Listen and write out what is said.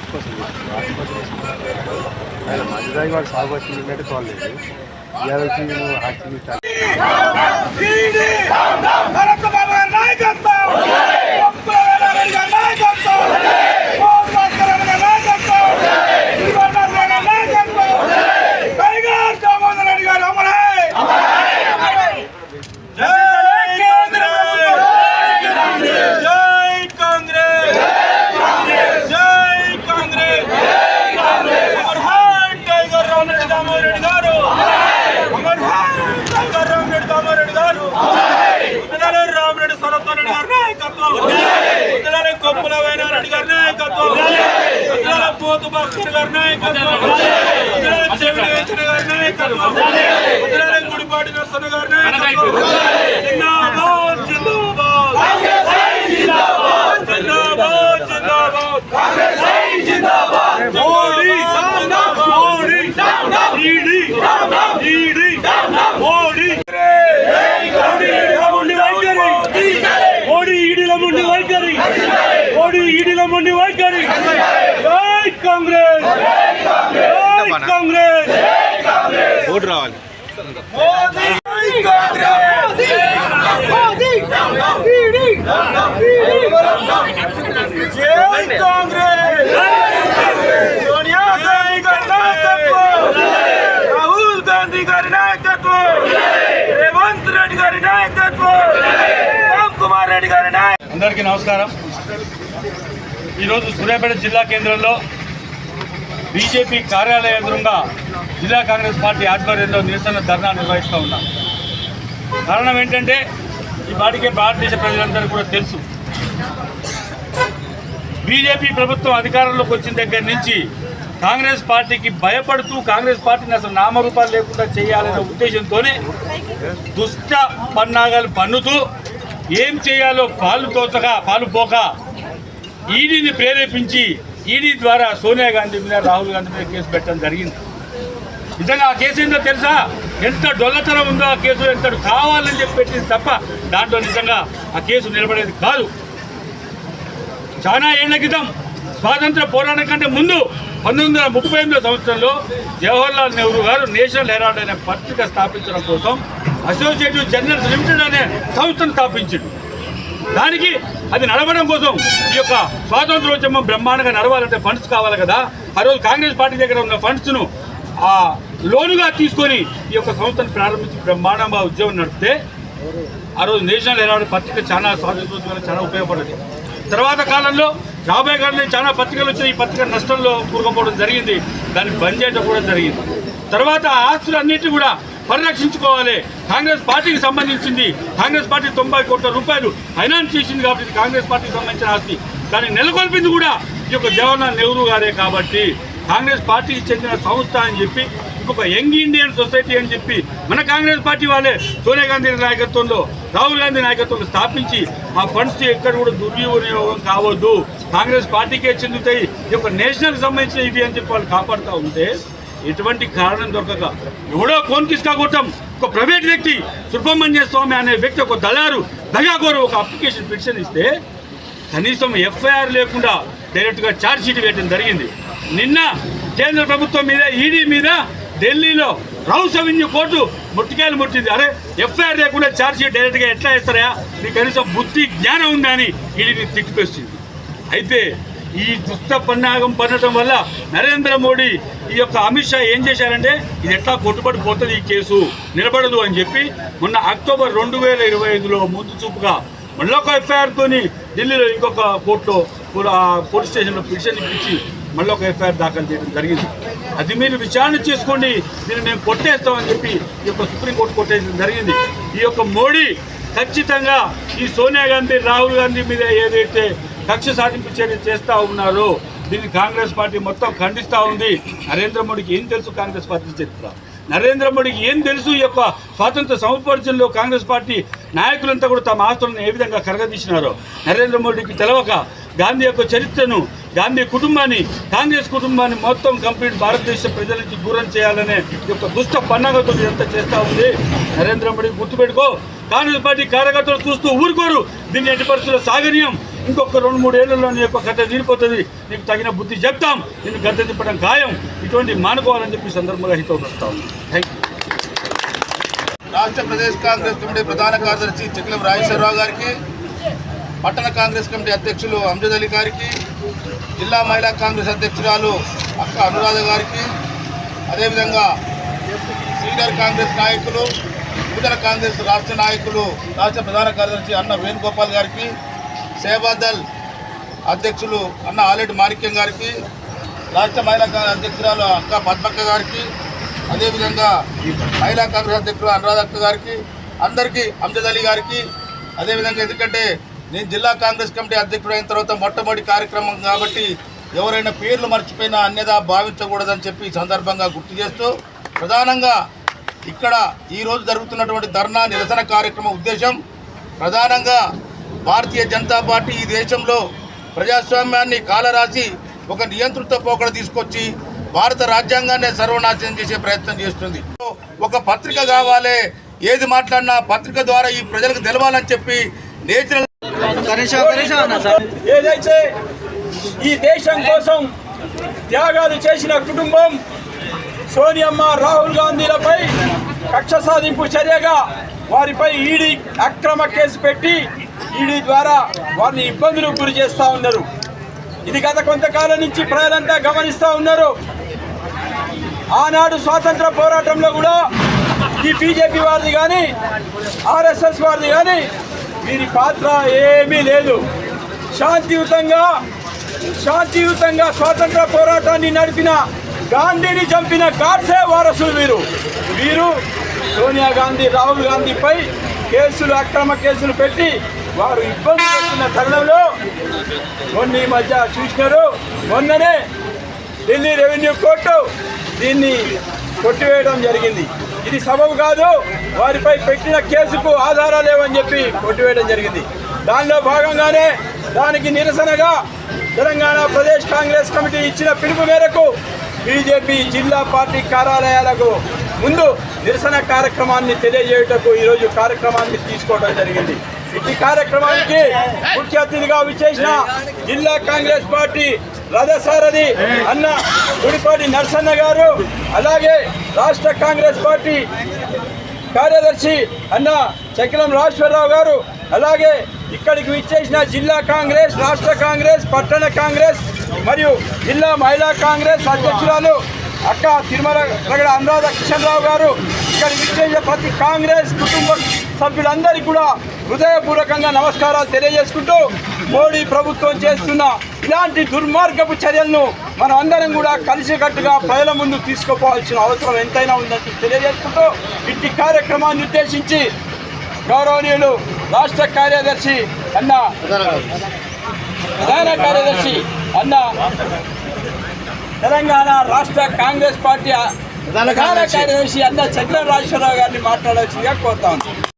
ఆస్తి కోసం ఆయన మధ్యదాగి వాడు సాగు వచ్చిందంటే తోలేదు ఇవాళ వచ్చి నువ్వు ఆస్తి ఓటు రావాలి రాహుల్ గాంధీ గారి నాయకత్వం, రేవంత్ రెడ్డి గారి నాయకత్వం, రామ్ కుమార్ రెడ్డి గారి నాయకత్వం. అందరికీ నమస్కారం. ఈరోజు సూర్యాపేట జిల్లా కేంద్రంలో బీజేపీ కార్యాలయ ఎదురుగా జిల్లా కాంగ్రెస్ పార్టీ ఆధ్వర్యంలో నిరసన ధర్నా నిర్వహిస్తూ ఉన్నాం. కారణం ఏంటంటే ఈ పార్టీకే భారతదేశ ప్రజలందరూ కూడా తెలుసు, బీజేపీ ప్రభుత్వం అధికారంలోకి వచ్చిన దగ్గర నుంచి కాంగ్రెస్ పార్టీకి భయపడుతూ కాంగ్రెస్ పార్టీని అసలు నామరూపాలు లేకుండా చేయాలనే ఉద్దేశంతోనే దుష్ట పన్నాగాలు పన్నుతూ ఏం చేయాలో పాలు పోక ఈడీని ప్రేరేపించి ఈడీ ద్వారా సోనియా గాంధీ మీద రాహుల్ గాంధీ మీద కేసు పెట్టడం జరిగింది. నిజంగా ఆ కేసు ఏంటో తెలుసా? ఎంత డొల్లతనం ఉందో ఆ కేసు, ఎంత కావాలని చెప్పి పెట్టింది తప్ప దాంట్లో నిజంగా ఆ కేసు నిలబడేది కాదు. చాలా ఏళ్ల క్రితం స్వాతంత్ర పోరాటం కంటే ముందు 1938 సంవత్సరంలో జవహర్లాల్ నెహ్రూ గారు నేషనల్ హెరాల్డ్ అనే పత్రిక స్థాపించడం కోసం అసోసియేటివ్ జర్నల్స్ లిమిటెడ్ అనే సంస్థను స్థాపించాడు. దానికి అది నడవడం కోసం ఈ యొక్క స్వాతంత్రోద్యమం బ్రహ్మాండంగా నడవాలంటే ఫండ్స్ కావాలి కదా. ఆ రోజు కాంగ్రెస్ పార్టీ దగ్గర ఉన్న ఫండ్స్ను లోనుగా తీసుకొని ఈ యొక్క సంస్థను ప్రారంభించి బ్రహ్మాండంగా ఉద్యమం నడిపితే ఆ రోజు నేషనల్ హెరాల్డ్ పత్రిక చాలా స్వాతంత్రోద్యమానికి చాలా ఉపయోగపడింది. తర్వాత కాలంలో రాబోయే కాలంలో చాలా పత్రికలు వచ్చి ఈ పత్రిక నష్టంలో కూరుకుపోవడం జరిగింది. దాన్ని బంద్ చేయడం కూడా జరిగింది. తర్వాత ఆస్తులు అన్నిటి కూడా పరిరక్షించుకోవాలి. కాంగ్రెస్ పార్టీకి సంబంధించింది, కాంగ్రెస్ పార్టీ 90 కోట్ల రూపాయలు ఫైనాన్స్ చేసింది కాబట్టి కాంగ్రెస్ పార్టీకి సంబంధించిన ఆస్తి. దాన్ని నెలకొల్పింది కూడా ఈ యొక్క జవహర్లాల్ నెహ్రూ గారే కాబట్టి కాంగ్రెస్ పార్టీకి చెందిన సంస్థ అని చెప్పి ఇంకొక యంగ్ ఇండియన్ సొసైటీ అని చెప్పి మన కాంగ్రెస్ పార్టీ వాళ్ళే సోనియా గాంధీ నాయకత్వంలో, రాహుల్ గాంధీ నాయకత్వంలో స్థాపించి ఆ ఫండ్స్ ఎక్కడ కూడా దుర్వినియోగం కావద్దు, కాంగ్రెస్ పార్టీకే చెందుతాయి, ఈ యొక్క నేషనల్కి సంబంధించిన ఇది అని చెప్పి వాళ్ళు కాపాడుతూ ఉంటే ఎటువంటి కారణం దొరకక ఎవడో కోన్కిస్కా కొట్టం ఒక ప్రైవేట్ వ్యక్తి సుబ్రహ్మణ్య స్వామి అనే వ్యక్తి ఒక దళారు దగాకోరు ఒక అప్లికేషన్ పిటిషన్ ఇస్తే కనీసం ఎఫ్ఐఆర్ లేకుండా డైరెక్ట్గా ఛార్జ్ షీట్ వేయడం జరిగింది. నిన్న కేంద్ర ప్రభుత్వం మీద ఈడీ మీద ఢిల్లీలో రౌస్ అవెన్యూ కోర్టు ముట్టికాయలు ముట్టింది. అరే ఎఫ్ఐఆర్ లేకుండా ఛార్జ్ షీట్ డైరెక్ట్గా ఎట్లా వేస్తారా, నీకు కనీసం బుద్ధి జ్ఞానం ఉందా అని ఈడీని తిట్టిపేస్తుంది. అయితే ఈ దుష్ట పన్నాగం పన్నటం వల్ల నరేంద్ర మోడీ ఈ యొక్క అమిత్ షా ఏం చేశారంటే ఇది ఎట్లా కొట్టుబడిపోతుంది, ఈ కేసు నిలబడదు అని చెప్పి మొన్న అక్టోబర్ 2025లో ముందు చూపుగా మళ్ళీ ఒక ఎఫ్ఐఆర్తోని ఢిల్లీలో ఇంకొక కోర్టులో పోలీస్ స్టేషన్లో పిటిషన్ ఇప్పించి మళ్ళీ ఒక ఎఫ్ఐఆర్ దాఖలు చేయడం జరిగింది. అది మీరు విచారణ చేసుకోండి, దీన్ని మేము కొట్టేస్తామని చెప్పి ఈ యొక్క సుప్రీంకోర్టు కొట్టేయడం జరిగింది. ఈ యొక్క మోడీ ఖచ్చితంగా ఈ సోనియా గాంధీ, రాహుల్ గాంధీ మీద ఏదైతే కక్ష సాధింపు చర్య చేస్తూ ఉన్నారో దీన్ని కాంగ్రెస్ పార్టీ మొత్తం ఖండిస్తూ ఉంది. నరేంద్ర మోడీకి ఏం తెలుసు కాంగ్రెస్ పార్టీ చరిత్ర, నరేంద్ర మోడీకి ఏం తెలుసు ఈ యొక్క స్వాతంత్ర సముపార్జనలో కాంగ్రెస్ పార్టీ నాయకులంతా కూడా తమ ఆస్తులను ఏ విధంగా కరగదీసినారో నరేంద్ర మోడీకి తెలవక గాంధీ యొక్క చరిత్రను, గాంధీ కుటుంబాన్ని, కాంగ్రెస్ కుటుంబాన్ని మొత్తం కంప్లీట్ భారతదేశ ప్రజల నుంచి దూరం చేయాలనే యొక్క దుష్ట పన్నాగతో ఇదంతా చేస్తూ ఉంది. నరేంద్ర మోడీ గుర్తుపెట్టుకో, కాంగ్రెస్ పార్టీ కార్యకర్తలు చూస్తూ ఊరుకోరు, దీన్ని ఎట్టి పరిస్థితుల్లో సాగనీయం. ఇంకొక 2-3 ఏళ్లలో నీ యొక్క గద్దె తీరిపోతుంది, నీకు తగిన బుద్ధి చెప్తాం, నేను గద్దె తిప్పడం ఖాయం. ఇటువంటి మానుకోవాలని చెప్పి సందర్భంగా హితం వస్తాం. Thank you. రాష్ట్ర ప్రదేశ్ కాంగ్రెస్ కమిటీ ప్రధాన కార్యదర్శి చెక్లం రాజేశ్వరరావు గారికి, పట్టణ కాంగ్రెస్ కమిటీ అధ్యక్షులు అమ్జద్ అలీ గారికి, జిల్లా మహిళా కాంగ్రెస్ అధ్యక్షురాలు అక్క అనురాధ గారికి, అదేవిధంగా సీనియర్ కాంగ్రెస్ నాయకులు, యువజన కాంగ్రెస్ రాష్ట్ర నాయకులు, రాష్ట్ర ప్రధాన కార్యదర్శి అన్న వేణుగోపాల్ గారికి, సేవాదల్ అధ్యక్షులు అన్న ఆలెడ్డి మాణిక్యం గారికి, రాష్ట్ర మహిళా అధ్యక్షురాలు అక్క పద్మక్క గారికి, అదేవిధంగా మహిళా కాంగ్రెస్ అధ్యక్షులు అనురాధ అక్క గారికి, అందరికీ అమ్జద్ అలీ గారికి, అదేవిధంగా ఎందుకంటే నేను జిల్లా కాంగ్రెస్ కమిటీ అధ్యక్షుడు అయిన తర్వాత మొట్టమొదటి కార్యక్రమం కాబట్టి ఎవరైనా పేర్లు మర్చిపోయినా అన్యదా భావించకూడదని చెప్పి ఈ సందర్భంగా గుర్తు చేస్తూ, ప్రధానంగా ఇక్కడ ఈరోజు జరుగుతున్నటువంటి ధర్నా నిరసన కార్యక్రమం ఉద్దేశం ప్రధానంగా భారతీయ జనతా పార్టీ ఈ దేశంలో ప్రజాస్వామ్యాన్ని కాలరాసి ఒక నియంత్రిత పోకడ తీసుకొచ్చి భారత రాజ్యాంగాన్ని సర్వనాశనం చేసే ప్రయత్నం చేస్తుంది. ఒక పత్రిక కావాలి, ఏది మాట్లాడినా పత్రిక ద్వారా ఈ ప్రజలకు తెలవాలని చెప్పి నేచురల్ ఏదైతే ఈ దేశం కోసం త్యాగాలు చేసిన కుటుంబం సోనియమ్మ రాహుల్ గాంధీలపై కక్ష సాధింపు చర్యగా వారిపై ఈడీ అక్రమ కేసు పెట్టి ఈడీ ద్వారా వారిని ఇబ్బందులకు గురి చేస్తూ ఉన్నారు. ఇది గత కొంతకాలం నుంచి ప్రజలంతా గమనిస్తూ ఉన్నారు. ఆనాడు స్వాతంత్ర పోరాటంలో కూడా ఈ బీజేపీ వారిది కానీ ఆర్ఎస్ఎస్ వారిది కానీ వీరి పాత్ర ఏమీ లేదు. శాంతియుతంగా స్వాతంత్ర పోరాటాన్ని నడిపిన గాంధీని చంపిన గాడ్సే వారసులు వీరు సోనియా గాంధీ రాహుల్ గాంధీపై అక్రమ కేసులు పెట్టి వారు ఇబ్బంది పెట్టిన తరుణంలో మొన్న ఈ మధ్య చూసినారు. మొన్ననే ఢిల్లీ రెవెన్యూ కోర్టు దీన్ని కొట్టివేయడం జరిగింది. ఇది సబబు కాదు, వారిపై పెట్టిన కేసుకు ఆధారాలు లేవని చెప్పి కొట్టివేయడం జరిగింది. దానిలో భాగంగానే దానికి నిరసనగా తెలంగాణ ప్రదేశ్ కాంగ్రెస్ కమిటీ ఇచ్చిన పిలుపు మేరకు బీజేపీ జిల్లా పార్టీ కార్యాలయాలకు ముందు నిరసన కార్యక్రమాన్ని తెలియజేయుటకు ఈరోజు కార్యక్రమాన్ని తీసుకోవడం జరిగింది. ఈ కార్యక్రమానికి ముఖ్య అతిథిగా విచ్చేసిన జిల్లా కాంగ్రెస్ పార్టీ రథసారథి అన్న గుడిపాటి నరసన్న గారు, అలాగే రాష్ట్ర కాంగ్రెస్ పార్టీ కార్యదర్శి అన్న చెక్లం రాజేశ్వరరావు గారు, అలాగే ఇక్కడికి విచ్చేసిన జిల్లా కాంగ్రెస్, రాష్ట్ర కాంగ్రెస్, పట్టణ కాంగ్రెస్ మరియు జిల్లా మహిళా కాంగ్రెస్ అధ్యక్షురాలు అక్క తిరుమల రగడ అనురాధ కిషన్ రావు గారు, ఇక్కడికి విచ్చేసిన ప్రతి కాంగ్రెస్ కుటుంబ సభ్యులందరికీ కూడా హృదయపూర్వకంగా నమస్కారాలు తెలియజేసుకుంటూ, మోడీ ప్రభుత్వం చేస్తున్న ఇలాంటి దుర్మార్గపు చర్యలను మనం అందరం కూడా కలిసికట్టుగా ప్రజల ముందు తీసుకుపోవాల్సిన అవసరం ఎంతైనా ఉందని తెలియజేసుకుంటూ, ఇట్టి కార్యక్రమాన్ని ఉద్దేశించి గౌరవనీయులు రాష్ట్ర కార్యదర్శి అన్న ప్రధాన కార్యదర్శి అన్న తెలంగాణ రాష్ట్ర కాంగ్రెస్ పార్టీ ప్రధాన కార్యదర్శి అన్న చెక్లం రాజేశ్వరరావు గారిని మాట్లాడాల్సిందిగా కోరుతా ఉన్నాను.